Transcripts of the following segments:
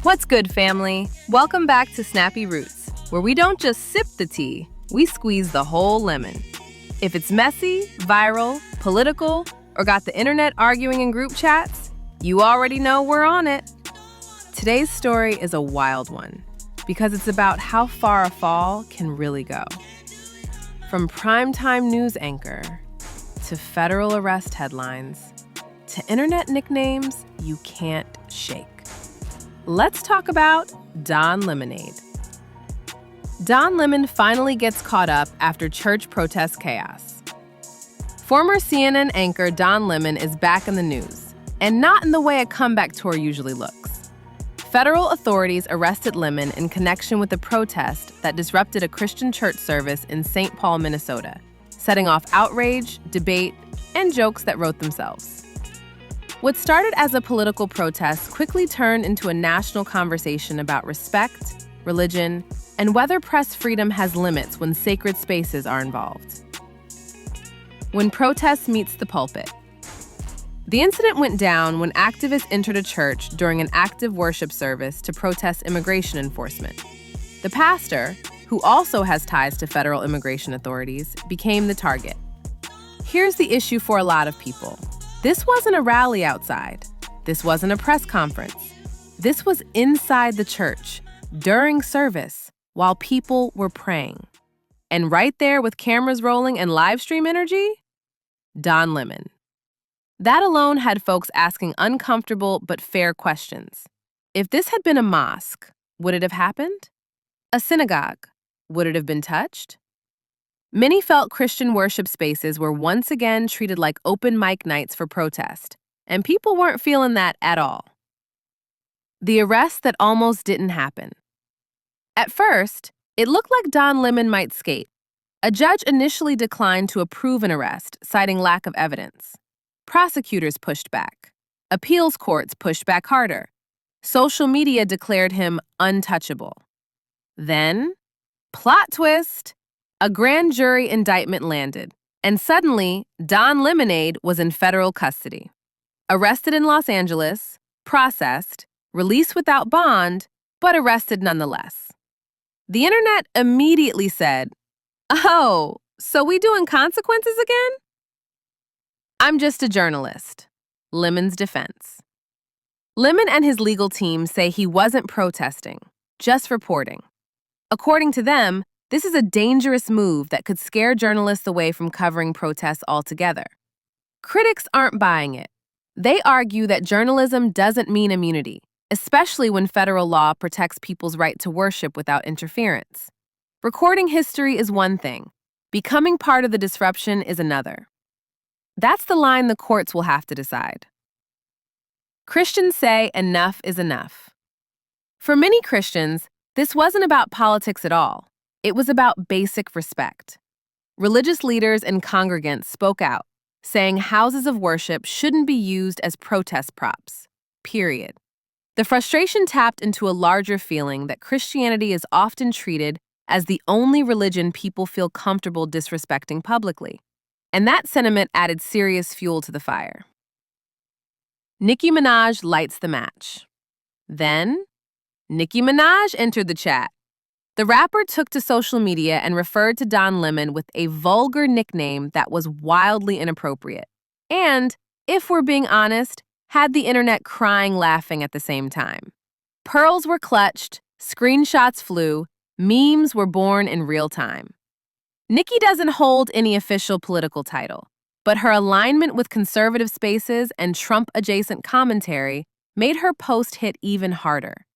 What's good, family? Welcome back to Snappy Roots, where we don't just sip the tea, we squeeze the whole lemon. If it's messy, viral, political, or got the internet arguing in group chats, you already know we're on it. Today's story is a wild one because it's about how far a fall can really go. From primetime news anchor to federal arrest headlines to internet nicknames you can't shake. Let's talk about Don Lemonade. Don Lemon finally gets caught up after church protest chaos. Former CNN anchor Don Lemon is back in the news, and not in the way a comeback tour usually looks. Federal authorities arrested Lemon in connection with a protest that disrupted a Christian church service in St. Paul, Minnesota, setting off outrage, debate, and jokes that wrote themselves. What started as a political protest quickly turned into a national conversation about respect, religion, and whether press freedom has limits when sacred spaces are involved. When protest meets the pulpit. The incident went down when activists entered a church during an active worship service to protest immigration enforcement. The pastor, who also has ties to federal immigration authorities, became the target. Here's the issue for a lot of people. This wasn't a rally outside. This wasn't a press conference. This was inside the church, during service, while people were praying. And right there with cameras rolling and live stream energy, Don Lemon. That alone had folks asking uncomfortable but fair questions. If this had been a mosque, would it have happened? A synagogue, would it have been touched? Many felt Christian worship spaces were once again treated like open mic nights for protest, and people weren't feeling that at all. The arrest that almost didn't happen. At first, it looked like Don Lemon might skate. A judge initially declined to approve an arrest, citing lack of evidence. Prosecutors pushed back. Appeals courts pushed back harder. Social media declared him untouchable. Then, plot twist! A grand jury indictment landed, and suddenly, Don Lemonade was in federal custody. Arrested in Los Angeles, processed, released without bond, but arrested nonetheless. The internet immediately said, "Oh, so we doing consequences again?" I'm just a journalist. Lemon's defense. Lemon and his legal team say he wasn't protesting, just reporting. According to them, this is a dangerous move that could scare journalists away from covering protests altogether. Critics aren't buying it. They argue that journalism doesn't mean immunity, especially when federal law protects people's right to worship without interference. Recording history is one thing. Becoming part of the disruption is another. That's the line the courts will have to decide. Christians say enough is enough. For many Christians, this wasn't about politics at all. It was about basic respect. Religious leaders and congregants spoke out, saying houses of worship shouldn't be used as protest props, period. The frustration tapped into a larger feeling that Christianity is often treated as the only religion people feel comfortable disrespecting publicly. And that sentiment added serious fuel to the fire. Nicki Minaj lights the match. Then, Nicki Minaj entered the chat. The rapper took to social media and referred to Don Lemon with a vulgar nickname that was wildly inappropriate. And, if we're being honest, had the internet crying laughing at the same time. Pearls were clutched, screenshots flew, memes were born in real time. Nicki doesn't hold any official political title, but her alignment with conservative spaces and Trump-adjacent commentary made her post hit even harder.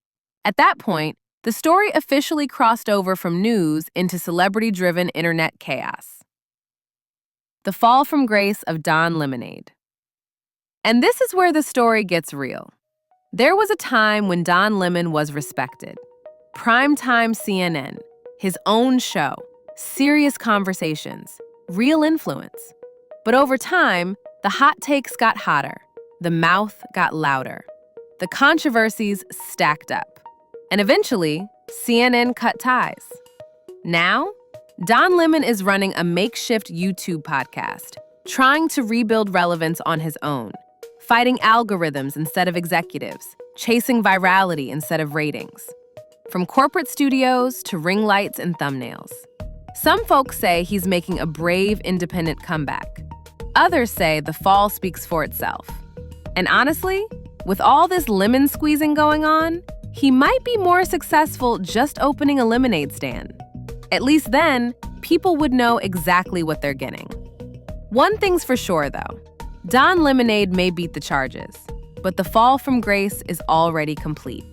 At that point, the story officially crossed over from news into celebrity-driven internet chaos. The fall from grace of Don Lemonade. And this is where the story gets real. There was a time when Don Lemon was respected. Primetime CNN, his own show, serious conversations, real influence. But over time, the hot takes got hotter, the mouth got louder, the controversies stacked up. And eventually, CNN cut ties. Now, Don Lemon is running a makeshift YouTube podcast, trying to rebuild relevance on his own, fighting algorithms instead of executives, chasing virality instead of ratings. From corporate studios to ring lights and thumbnails. Some folks say he's making a brave, independent comeback. Others say the fall speaks for itself. And honestly, with all this lemon squeezing going on, he might be more successful just opening a lemonade stand. At least then, people would know exactly what they're getting. One thing's for sure, though. Don Lemonade may beat the charges, but the fall from grace is already complete.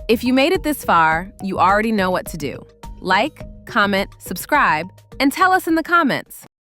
If you made it this far, you already know what to do. Like, comment, subscribe, and tell us in the comments.